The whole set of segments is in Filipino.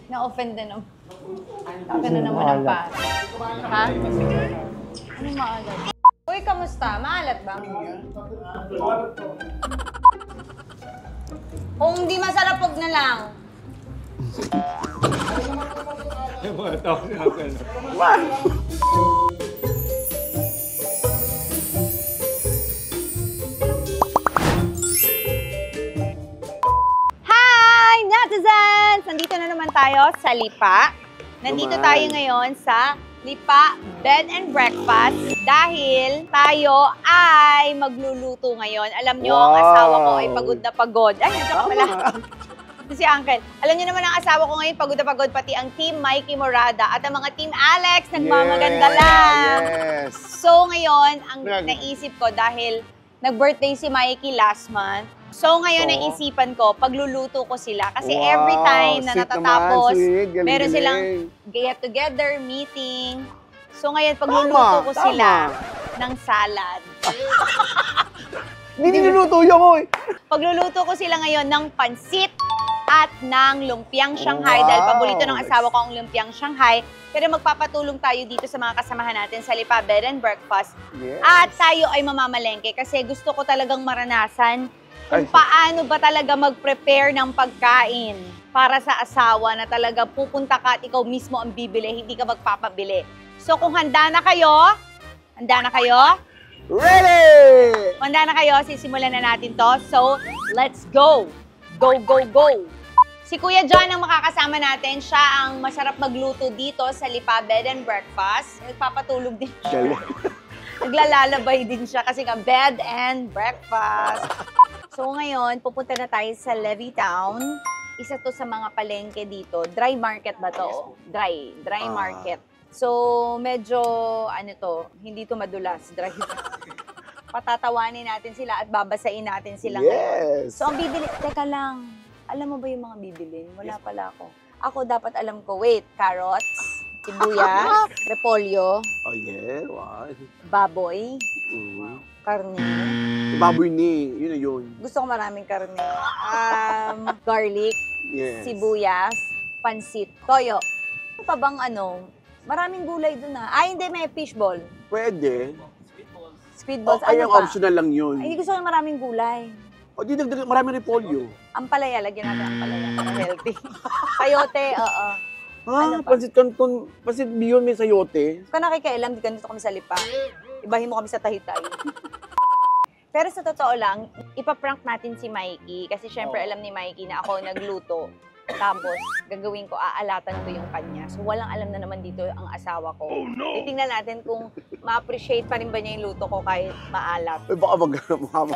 Na-offend na naman. Taka na naman ang pare. Ha? Ano maalat? Uy, kamusta? Maalat ba? Kung di masarap, huwag na lang. Hi, netizens! Nandito na naman tayo sa Lipa. Nandito tayo ngayon sa Lipa Bed and Breakfast dahil tayo ay magluluto ngayon. Alam nyo, ang asawa ko ay pagod na pagod. Ay, nandiyan ka pala. Si Uncle. Alam niyo naman ang asawa ko ngayon, pagod na pagod, pati ang Team Mikey Morada at ang mga Team Alex, nagmamaganda lang. Yes. So ngayon, ang naisip ko dahil nag-birthday si Mikey last month, so ngayon naisipan ko, pagluluto ko sila. Kasi every time na natatapos, meron silang get-together, meeting. So ngayon, pagluluto ko sila ng salad. Hindi niluluto yun ko eh. Pagluluto ko sila ngayon ng pansit at ng lumpiang Shanghai dahil paborito ng asawa ko ang lumpiang Shanghai. Pero magpapatulong tayo dito sa mga kasamahan natin sa Lipa Bed and Breakfast. Yes. At tayo ay mamamalengke kasi gusto ko talagang maranasan kung paano ba talaga mag-prepare ng pagkain para sa asawa na talaga pupunta ka at ikaw mismo ang bibili, hindi ka magpapabili. So kung handa na kayo? Ready! Handa na kayo, sisimulan na natin to. So, let's go! Go, go, go! Si Kuya John ang makakasama natin. Siya ang masarap magluto dito sa Lipa Bed and Breakfast. Nagpapatulog din siya. Naglalalabay din siya kasi nga bed and breakfast. So ngayon, pupunta na tayo sa Levittown. Isa to sa mga palengke dito. Dry market ba to? Dry market. So medyo, hindi to madulas. Dry. Patatawanin natin sila at babasain natin sila ngayon. So ang bibili, teka lang, alam mo ba yung mga bibilin? Wala pala ako. Ako dapat alam ko, carrots, sibuyas, repolyo. Oh yeah, what? Baboy, karne. Baboy ni, yun na yun. Gusto ko maraming karne. Garlic, sibuyas, pansit, toyo. Ano pa bang maraming gulay dun ha. Hindi, may fishball. Pwede. Squid balls, ay, ang optional lang yun. Ay, hindi gusto ko maraming gulay. O, di maraming repolyo. Ampalaya, lagyan natin ampalaya para healthy. Sayote, oo. Pansit Canton, pansit Beyond may sayote. Kung nakikialam, di ganito kami sa Lipa. Ibahin mo kami sa Tahitay. Pero sa totoo lang, ipaprank natin si Mikey. Kasi syempre alam ni Mikey na ako nagluto. Tapos, gagawin ko, aalatan ko yung kanya. So, walang alam na naman dito ang asawa ko. Oh, no. Titingnan natin kung ma-appreciate pa rin ba niya yung luto ko kahit maalat. Baka mag-mama.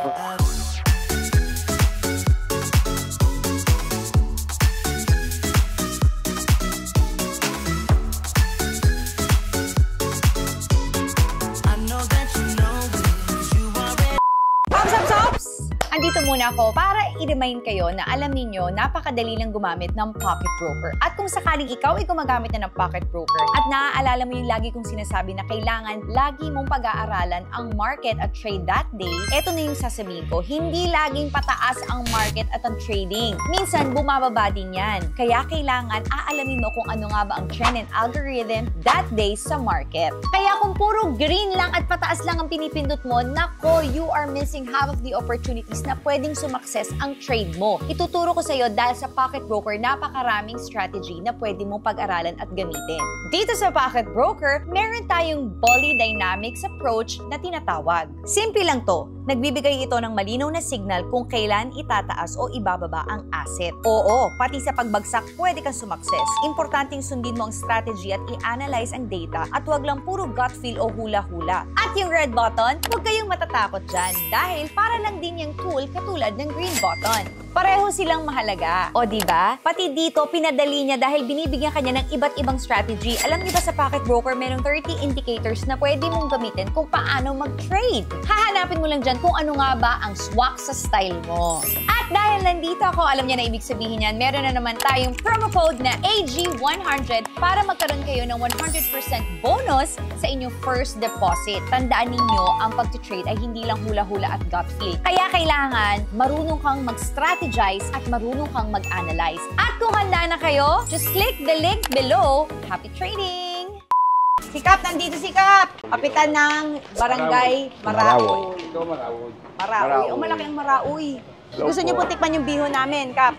Andito muna ako para i-remind kayo na alam ninyo, napakadali lang gumamit ng Pocket Broker. At kung sakaling ikaw ay gumagamit na ng Pocket Broker at naaalala mo yung lagi kong sinasabi na kailangan lagi mong pag-aaralan ang market at trade that day, eto na yung sasabihin ko, hindi laging pataas ang market at ang trading. Minsan, bumababa din yan. Kaya kailangan aalamin mo kung ano nga ba ang trend and algorithm that day sa market. Kaya kung puro green lang at pataas lang ang pinipindot mo, nako, you are missing half of the opportunities na pwedeng sumakses ang trade mo. Ituturo ko sa iyo dahil sa Pocket Broker, napakaraming strategy na pwede mong pag-aralan at gamitin. Dito sa Pocket Broker, meron tayong Bolly Dynamics approach na tinatawag. Simple lang to. Nagbibigay ito ng malinaw na signal kung kailan itataas o ibababa ang asset. Oo, pati sa pagbagsak, pwede kang sumakses. Importanteng sundin mo ang strategy at i-analyze ang data at huwag lang puro gut feel o hula-hula. At yung red button, huwag kayong matatakot dyan dahil para lang din yung tool katulad ng green button. Pareho silang mahalaga. O diba? Pati dito, pinadali niya dahil binibigyan kanya ng iba't ibang strategy. Alam niyo ba sa Pocket Broker, merong 30 indicators na pwede mong gamitin kung paano mag-trade. Hahanapin mo lang dyan kung ano nga ba ang swak sa style mo. At dahil nandito ako, alam niya na ibig sabihin yan, meron na naman tayong promo code na AG100 para magkaroon kayo ng 100% bonus sa inyong first deposit. Tandaan ninyo, ang pag-trade ay hindi lang hula-hula at gut feel. Kaya kailangan marunong kang mag-strategize at marunong kang mag-analyze. At kung handa na kayo, just click the link below. Happy trading! Si Kap, nandito si Kap! Kapitan ng Barangay Maraoy. Ito, Maraoy. Maraoy. O, malaki ang Maraoy. Gusto niyo po tikman yung bihon namin, Kap?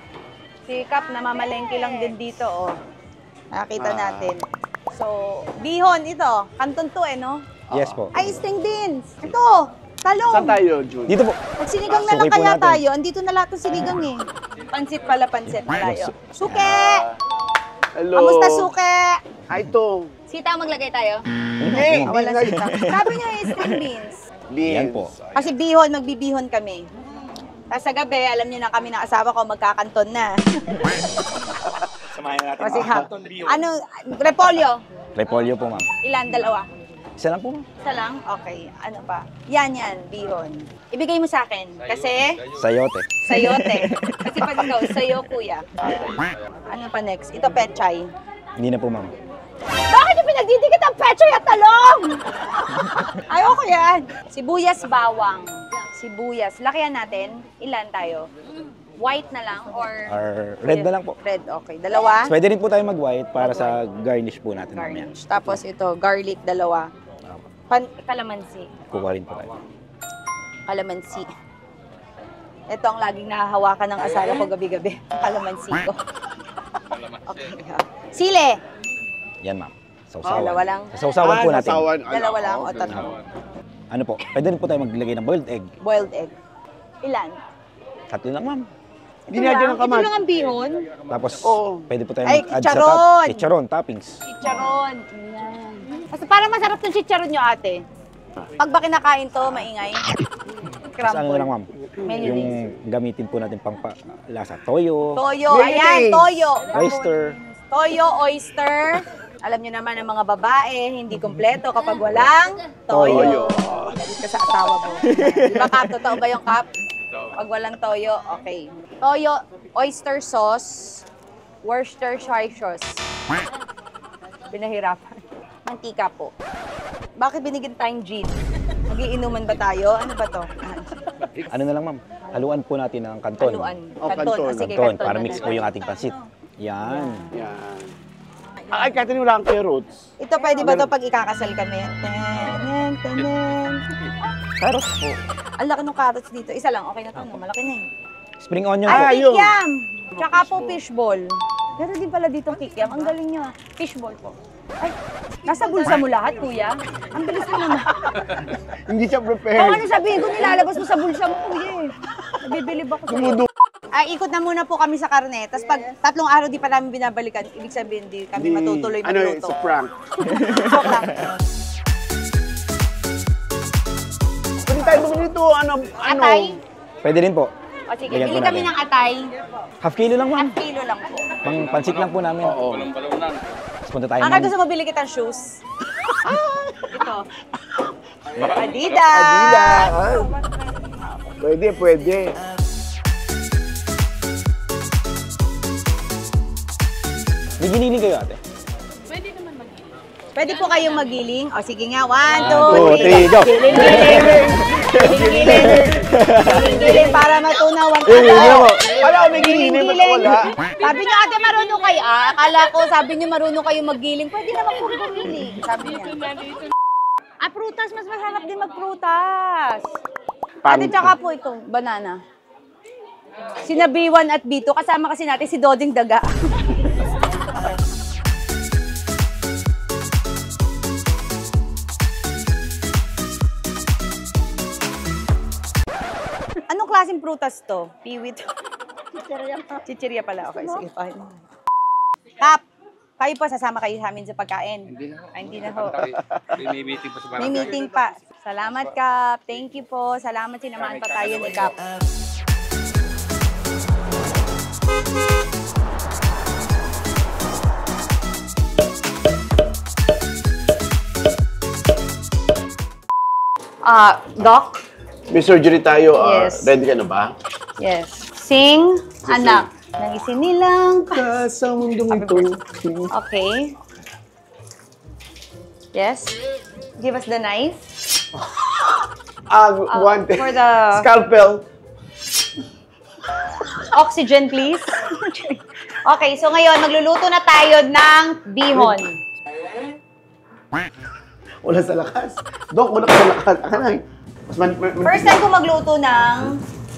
Si Kap, namamalengke lang din dito, oh. Nakakita natin. So, bihon ito. Kanton to no? Yes po. Ay, string beans. Ito, talong. Saan tayo, Jun? Dito po. Magsinigang na lang Suki po kaya natin. tayo. Andito na lahat ng sinigang eh. Pansit pala, pansit tayo. Suke! Hello. Kamusta, suke? Ay, ito. Sita maglagay tayo? Hindi. Wala sita. Sabi niyo yung string beans. Yan po. Kasi bihon, magbibihon kami. Tapos sa gabi, alam niyo na kami ng asawa ko, magkakanton na. Samahin natin. Kasi ano, repolyo. Repolyo po, ma'am. Ilan? Dalawa? Isa lang po, ma'am. Isa lang? Okay. Ano pa? Yan, bihon. Ibigay mo sa akin. Kasi, Sayote. sayote. Kasi pag ikaw, sayo, kuya. Ano pa next? Ito, pechay. Hindi na po, ma'am. Bakit yung pinagdidikit ang pechay at talong? Ayoko yan. Sibuyas, bawang. Sibuyas. Lakihan natin. Ilan tayo? White na lang or... Red na lang po. Red, okay. Dalawa? Pwede rin po tayo mag-white para sa garnish po natin mamaya. Garnish. Tapos ito, garlic, dalawa. Kalamansi. Kuha rin po tayo. Kalamansi. Ito ang laging nahahawakan ng asawa ko gabi-gabi. Kalamansi ko. Okay. Sile. Yan, ma'am. Sausawan. Dalawa lang. Sausawan po natin. Sasawan. Dalawa lang o tatlo. Ano po? Pwede rin po tayo maglagay ng boiled egg. Boiled egg. Ilan? Tatlo lang, ma'am. Hindi na dyan ang Ito kamat. lang ang bihon. Tapos, Oo. pwede po tayo Ay, mag-add chicharon! sa chicharon, toppings. Chicharon. Yan. Kasi para masarap ng chicharon nyo, ate. Pag ba kinakain to, maingay? Tapos ano lang, ma'am? Mayonnaise. Yung gamitin po natin pang lasa. Toyo, Toyo. Mayonnaise. Ayan, toyo. oyster. Toyo, oyster. Alam niyo naman ang mga babae, hindi kumpleto kapag walang toyo. Galit ka sa asawa mo. Di ba, Kap? Totoo ba yung Kap? Pag walang toyo, okay. Toyo, oyster sauce, Worcestershire sauce. Pinahirapan. Mantika po. Bakit binigyan tayong gin? Magiinuman ba tayo? Ano ba to? Ano na lang, ma'am? Haluan po natin ng kanton. Haluan. Oh, Kanton. kanton. Ah, sige, Kanton, kanton para na mix lang. po yung ating pansit. Yan. Yan. Ay, kahit wala ang carrots. Ito pwede ba to pag ikakasal kami? Tenen, tenen. Carrots po. Ang laki ng carrots dito. Isa lang, okay na to. No? Malaki na eh. Spring onion po. Ay, yun. kikiam! Tsaka po fishball. Meron din pala dito kikiam. Ang galing nyo. Fishball po. Ay, nasa bulsa mo lahat, kuya. Ang bilis mo naman. Hindi siya Kung prepared. ano sabihin ko, nilalabas mo sa bulsa mo, kuya eh. Nabibilib ako sa'yo. Ay, ikot na muna po kami sa karne. Tapos pag 3 araw di pa namin binabalikan, ibig sabihin di kami matutuloy Ano, magluto. it's a prank. Joke lang. Pwede tayo bumili dito, ano? Atay? Pwede rin po. O sige, Lagyan bili po kami natin. ng atay. Half kilo lang, ma'am. 1 kilo lang po. Pang pansit lang po namin. Oo. Tapos punta tayo, Ang ma'am. gusto mo bili kitang shoes. Ito. Adidas. Adidas. Pwede, pwede. May giniling kayo, ate? Pwede po kayong magiling. O sige nga, 1, 2, 3. 2, 3, go! Giling para matunawan ka. Wala ko may giniling, ba't wala? Sabi niyo, ate, marunong kayo. Akala ko, sabi niyo, marunong kayo magiling. Pwede naman po magiling. Sabi niya. Prutas. Mas masarap din magprutas. Ate, tsaka po ito, banana. Sina B1 at B2, kasama kasi natin si Doding Daga. Anong klaseng prutas to? Piwit. Chichirya pala. Okay, sige. Fine. Kap, kayo po, sasama kayo sa amin sa pagkain. Hindi na ho. May meeting pa sa May meeting pa. Salamat, Kap. Thank you po. Salamat, sinamahan pa tayo ni Kap. Doc? May surgery tayo. Yes. Ready ka na ba? Yes. Sing, anak. Nang isinilang. Sa mundong ito. Okay. Yes. Give us the knife. One. For the Scalpel. oxygen, please. Okay, so ngayon, magluluto na tayo ng bihon. Wala sa lakas. Dok, wala sa lakas. First time ko magluto ng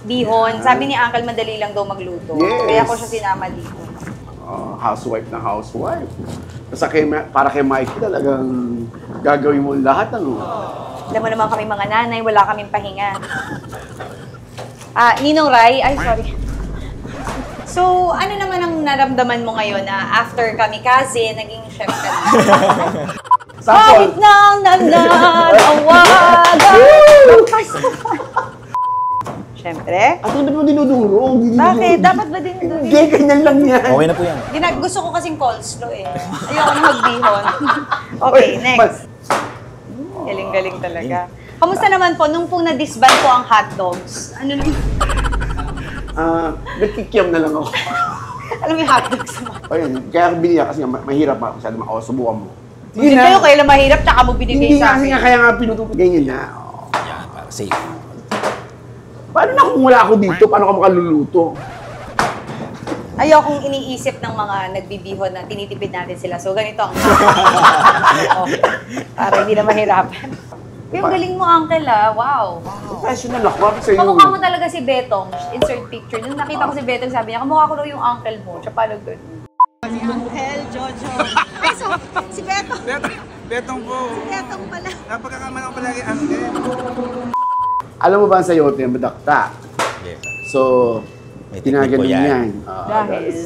bihon. Sabi ni Uncle, madali lang daw magluto. Yes. Kaya ako siya sinama dito. Housewife na housewife. Para kay Mikey talagang gagawin mo lahat. Ano? Alam mo naman kami mga nanay, wala kaming pahinga. Ninong Rai, ay sorry. So, ano naman ang naramdaman mo ngayon na after kamikaze, naging chef ka na? Bakit nang nananawagan? Siyempre. At ba't mo dinuduro? Bakit? Dapat ba dinuduro? Hindi, ganyan lang yan. Okay na po yan. Gusto ko kasing coleslaw eh. Ayoko na magbihon. Okay, next. Galing-galing talaga. Kamusta naman po, nung pong na-disband po ang hotdogs? Ano naman? Nagkikiam na lang ako. Alam mo yung hotdogs mo? Ayun, kaya ako binigyan kasi mahirap pa. Masyado subukan mo. Hindi kayo, kailan mahirap, tsaka mo binigay Hindi sa kasi akin. nga, kaya nga pinutupo. Ganyan na. Yan, para safe. Paano na kung wala ako dito? Paano ka makaluluto? Ayokong iniisip ng mga nagbibihon na tinitipid natin sila. So, ganito ang oh, para hindi na mahirapan. Yung galing mo, Uncle, Wow. Professional ako. Sa'yo. Kamukha mo talaga si Betong. Insert picture. Nung nakita ko si Betong, sabi niya, kamukha ko daw yung uncle mo. Siya pala ganun. Si Uncle Jojo. Ay, so, si Betong. Betong po. Si Betong pala. Napagkakaman ako palagi Uncle. Alam mo ba ang sayote, madakta? Yes. So, May technique po ginaganon yan. yan. Dahil?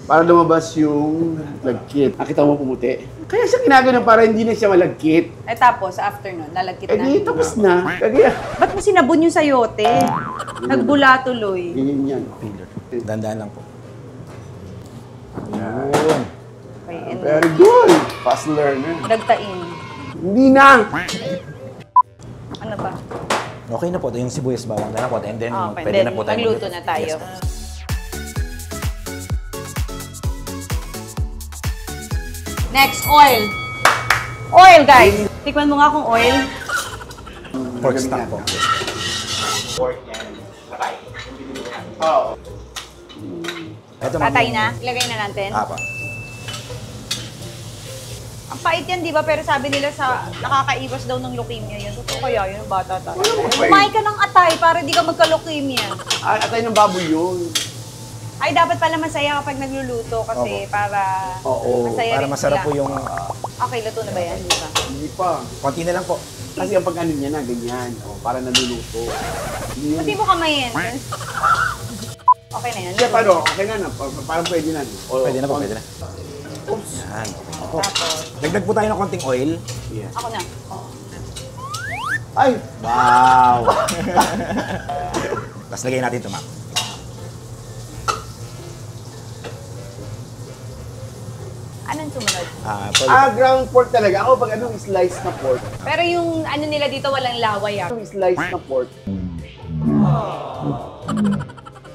Para lumabas yung lagkit. Nakita mo pumuti. Kaya siya ginaganon para hindi na siya malagkit. Eh tapos, after nun, nalagkit Eh na. di, tapos na. Kaya, Ba't mo sinabon yung sayote? Nagbula tuloy. ganyan yan. Dandaan lang po. Yan. Okay, and Very good. Fast learner. dagtain. Hindi na. Ano ba? Okay na po. Yung sibuyas bawang na lang po. And then, Okay, pwede then na po tayo. magluto na tayo. Yes. Next, oil. Oil, guys. Tikman mo nga kung oil. Pork stock po. Oo. Ito, ma'am, Patay yung- na. Ilagay na natin. Apa. Ang pait yan, di ba? Pero sabi nila sa nakakaiwas daw ng leukemia yan. Totoo kaya yun, bata tayo. Kumain ka ng atay para di ka magka-leukemia. Atay ng baboy yun. Ay, dapat pala masaya kapag nagluluto kasi para Oo. masaya Para rin masarap sila. po yung... Okay, luto na ba yan? Di ba? Hindi pa. Konti na lang po. Kasi ang pag-ano niya na, ganyan. O, para naluluto. Hindi yun. Pati mo kamayin. Okay na yan. Kaya paano? Okay na na. Parang pwede na. O, Pwede na po, pwede na. Oops. Yan. Okay na po. Tapos, Dagdag po tayo ng konting oil. Yeah. ako na. Ay! Wow! Tapos lagay natin ito, ma'am. Anong sumunod? Ground pork talaga. Ako pag anong slice na pork. Pero yung ano nila dito walang laway Anong slice na pork.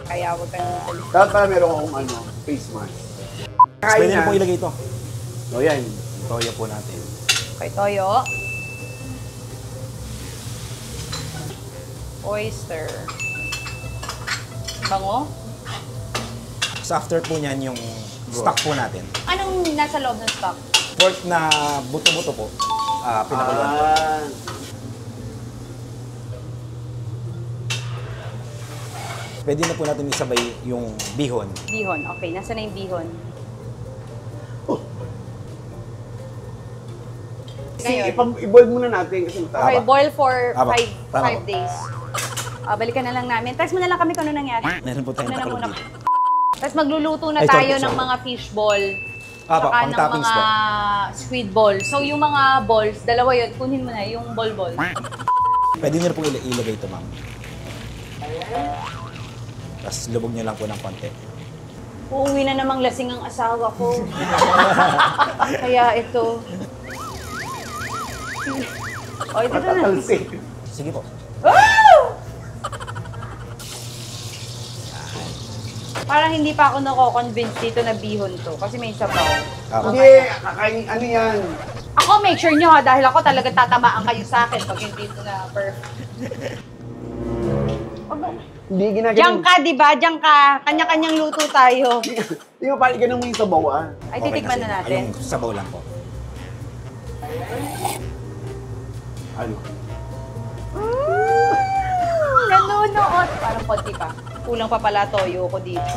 Kaya wag ka na. Dapat pala meron akong face mask. Tapos pwede na po ilagay ito. So yan. Toyo po natin. Okay, toyo. Oyster. Bango. Tapos after po niyan, yung stock po natin. Anong nasa loob ng stock? Pork na buto-buto po. Pinakuluan po. Pwede na po natin isabay yung bihon. Bihon. Okay, nasa na yung bihon? Ngayon. I-boil muna natin kasi mataas. Okay, boil for Tama. 5 Tama. days. Balikan na lang namin. Text mo na lang kami kung ano nangyari. Meron po tayong Ano na muna. takalog. Tapos magluluto na Ay, tayo sorry. ng mga fish ball. Apa, Saka pang ng toppings mga po. squid ball. So yung mga balls, dalawa yun. Kunin mo na yung ball-ball. Pwede nyo po ilagay ito, ma'am. Tapos lubog nyo lang po ng konti. Uuwi na namang lasing ang asawa ko. Kaya ito. Oy, dito na. Matatalsik. Sige po. Oh! Parang hindi pa ako nako-convince dito na bihon to kasi may sabaw. Hindi, kakain, ano yan? Ako, make sure nyo ha, dahil ako talaga tatamaan kayo sa akin pag hindi ito na perfect. Hindi, ginagawa. Diyan ka, di ba? Diyan ka. Kanya-kanyang luto tayo. Hindi mo parang ganun mo yung sabaw, ah. Ay, titikman na natin. Yung sabaw lang po. Ano? Nanunood. Parang konti pa. Kulang pa pala toyo ko dito.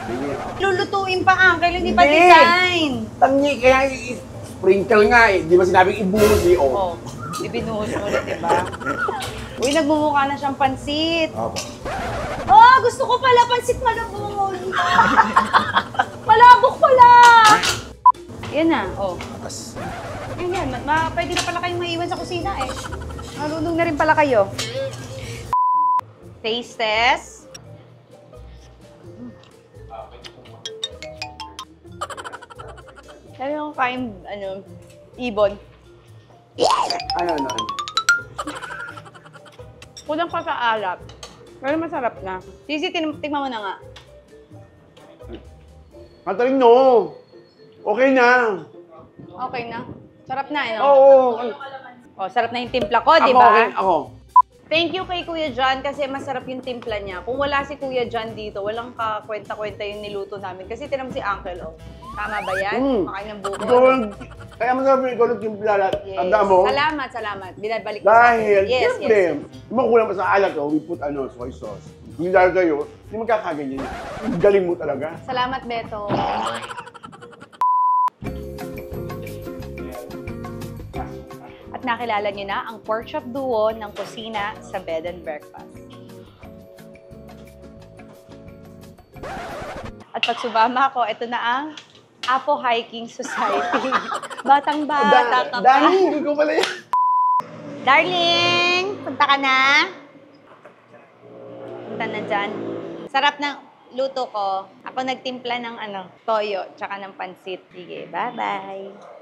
Hindi. Lulutuin pa, Uncle. Hindi pa Hindi. design. Tangi, kaya sprinkle nga eh. Di ba sinabing ibuhos eh, Oh, oh. ibinuhos mo ulit, di ba? Uy, nagmumukha na siyang pansit. Opo. Oh, gusto ko pala pansit malabon. Malabok pala. Yan na, oh. Tapos, Yan, pwede na pala kayong maiwan sa kusina eh. Marunong na rin pala kayo. Taste test. Sabi ko kain, ibon. Ano. Kulang pa sa alap. Pero masarap na. Sisi, tingnan mo na nga. Kataling no. Okay na. Okay na. Sarap na, eh, no? Oo. Oh, sarap na yung timpla ko, di Ako, ba? okay. Ako. Thank you kay Kuya John kasi masarap yung timpla niya. Kung wala si Kuya John dito, walang kakwenta-kwenta yung niluto namin. Kasi tinam si Uncle, oh. Tama ba yan? Makain ng buko. Kaya masarap yung ikaw nagtimpla lahat. Yes. Tanda mo? Salamat. Binabalik ko sa akin. Dahil, Yes. siyempre, di mo kulang pa sa alat, oh, we put soy sauce. Hindi dahil sa'yo, hindi magkakaganyan. Galing mo talaga. Salamat, Beto. At nakilala niyo na ang pork chop duo ng kusina sa bed and breakfast. At pag sumama ko, ito na ang Apo Hiking Society. Batang-bata ka pa. Dani, hindi ko pala yan. Darling, punta ka na. Punta na dyan. Sarap ng luto ko. Ako nagtimpla ng toyo, tsaka ng pansit. Sige, bye-bye.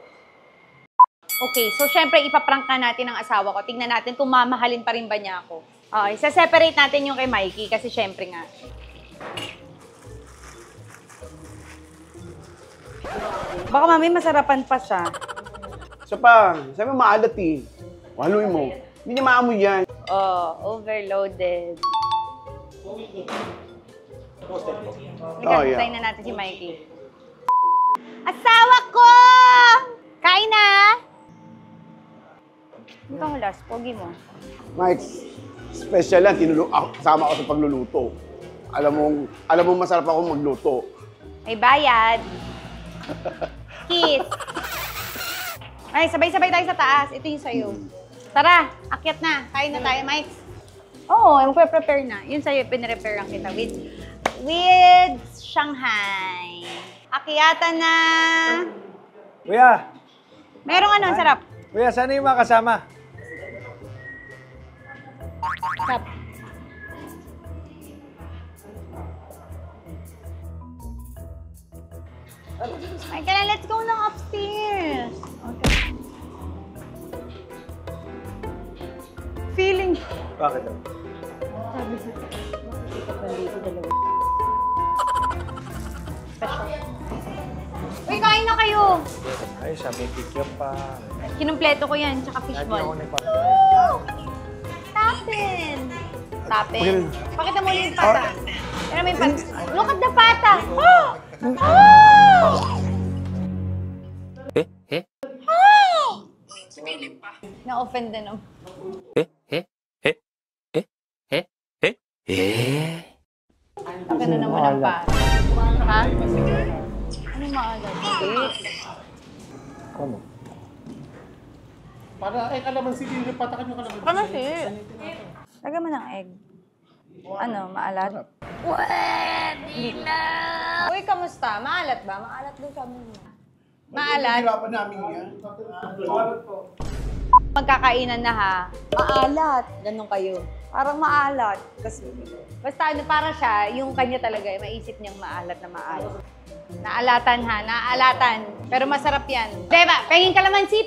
Okay, so syempre ipaprank ka natin ang asawa ko. Tingnan natin kung mamahalin pa rin ba niya ako. Okay, isa-separate natin yung kay Mikey kasi syempre nga. Baka mami masarapan pa siya. Isa pa, sabi mo maalat eh. Haluin mo. Hindi niya maamoy yan. Oh, overloaded. Oh, yeah. Try na natin si Mikey. Asawa ko! Kain na! Hindi ka hulas, pogi mo. Mike, special lang, kasama ako sa pagluluto. Alam mo masarap ako magluto. May bayad. Kiss. Ay, sabay-sabay tayo sa taas. Ito yung sa'yo. Tara, akyat na. Kain na tayo, Mike. Oo, magpe-prepare na. Yun sa'yo, pinreparean kita with Shanghai. Akyatan na. Kuya, Merong ang sarap. kuya, sana yung mga kasama? Sarap. Michael, let's go na upstairs. Okay. Feeling. Bakit daw? Sabi sa dito dalawa. Special. Uy, kain na kayo. Ay, sabi picture pa. Kinumpleto ko yan, tsaka Lagi ako fishball. nagpa- Tapin. Tapin. Okay. Pakita mo ulit yung pata. Pero may pata. Look at the pata. Oh! Oh! Na-offend na naman. Ako na naman ang pata. Ha? Ano maalat? Ano? Para ay kalamansi din yung patakan yung kalamansi. Kalamansi. Lagyan mo ng egg. Ano, maalat? Pwede na! Uy, kamusta? Maalat ba? Maalat din kami. Maalat? Hirapan namin yan. Magkakainan na ha. Maalat. Ganun kayo. Parang maalat. Kasi, basta ano, para siya, yung kanya talaga, maisip niyang maalat na maalat. Naalatan ha, naalatan. Pero masarap yan. Diba, penging kalamansi.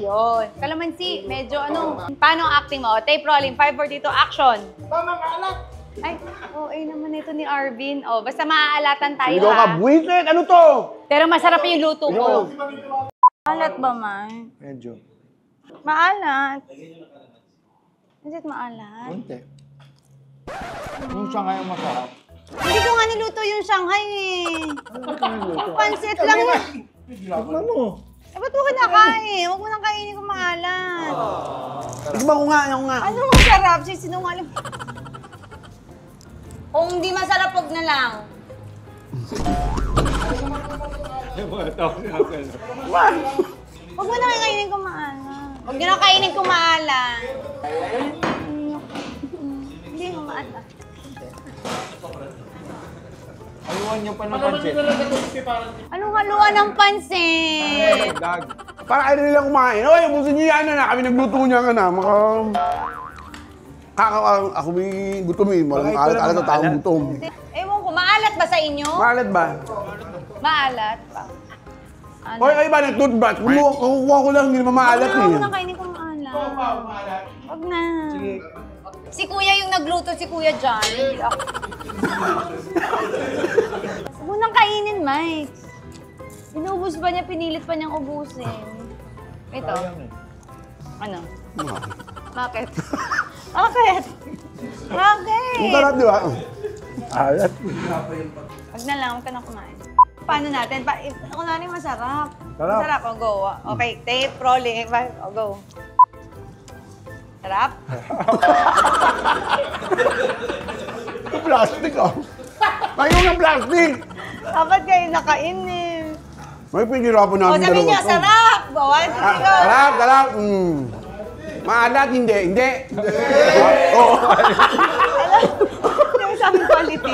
Yun. Kalamansi, medyo ano. Paano ang acting mo? Tape rolling, 5, 4, 3, 2, action. Tama ka alat! Ay, okay naman ito ni Arvin. Oh, basta maaalatan tayo Ikaw ka, ha. buwisit! Ano to? Pero masarap yung luto ko. Maalat ba, May? Medyo. Maalat. Is it maalat? Kunti. Yung siya ngayon masarap. Hindi ko nga niluto yung Shanghai eh. Pansit lang yun. Tikman mo. Eh, ba't mo kinakain? Huwag mo nang kainin kung maalat. Tikman ko nga, ako nga. Ano masarap? Sinungaling. Kung hindi masarap, huwag na lang. Huwag mo nang kainin kung maalat. Huwag nyo nang kainin kung maalat. Hindi kung maalat. Ayuan niyo pa ng pansit. Anong haluan ng pansit? Dag. Para kayo nila kumain. Oy, ubusin niyo yan na. Kami nagluto niya ka na. Ako may gutom eh. Malang alat-alat na taong gutom. Ewan ko, maalat ba sa inyo? Maalat ba? Maalat pa. Ano? Hoy, iba ng toothbrush. Kukuha ko lang, hindi naman maalat Huwag eh. mo nang kainin kung maalat. Huwag na. Si Kuya yung nagluto, si Kuya John. Hindi ako. Huwag mo nang kainin, Mike. Inubos ba niya, pinilit pa niyang ubusin. Ito. Ano? Bakit? Bakit? Bakit? Ang sarap, di ba? Alat. Huwag na lang, huwag ka na kumain. Paano natin? Kunwari masarap. Sarap. Masarap, o go. Okay, tape, rolling. O go. Sarap? Plastic oh. Mayroon ng plastic. Dapat kayo nakainin. May pinirapo O, namin sabi niyo, to. sarap! Bawa, sige go. Sarap, sarap. Maalat, hindi. Oo. Hindi mo sabi quality.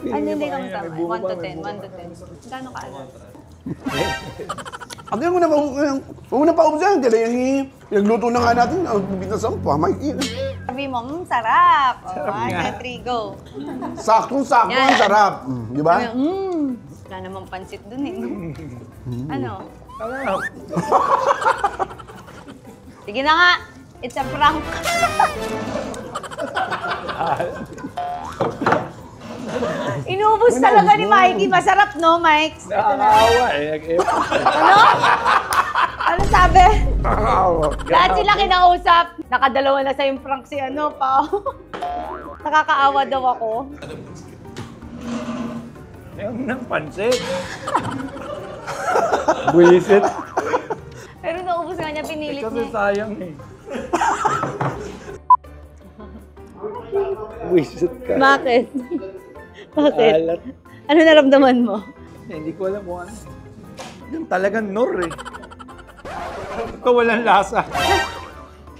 Ano hindi kang tama? 1 to 10, 1 to 10. Gano'n ka alam? Ang mo na, huwag na pa-observe. Nagluto na nga natin. Binasan pa, may Sabi mo, sarap. O, 1, 2, 3, go. saktong-sakto Yan. ang sarap. Di ba? Sabi mo, wala namang pansit dun eh. Ano? Sarap. Sige na nga. It's a prank. Inubos talaga ni Mikey. Masarap, no, Mike? Nakakaawa eh. Ano? Ano sabi? Nakakaawa. Lahat sila kinausap. Nakadalawa na sa yung prank si ano, Pao. Nakakaawa daw ako. Ayun ng pansit. Buisit. Pero naubos nga niya, pinilit Kasi niya. sayang eh. Buisit ka. Bakit? Bakit? Alat. Ano naramdaman mo? Hindi ko alam kung ano. Yung talagang nor eh. Ito walang lasa.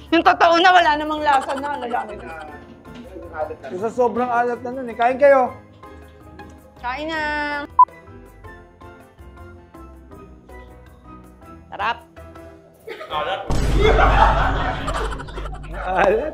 Yung totoo na wala namang lasa na. Lalaki. Yung sa sobrang alat na nun eh. Kain kayo. Kain na. Sarap. Alat.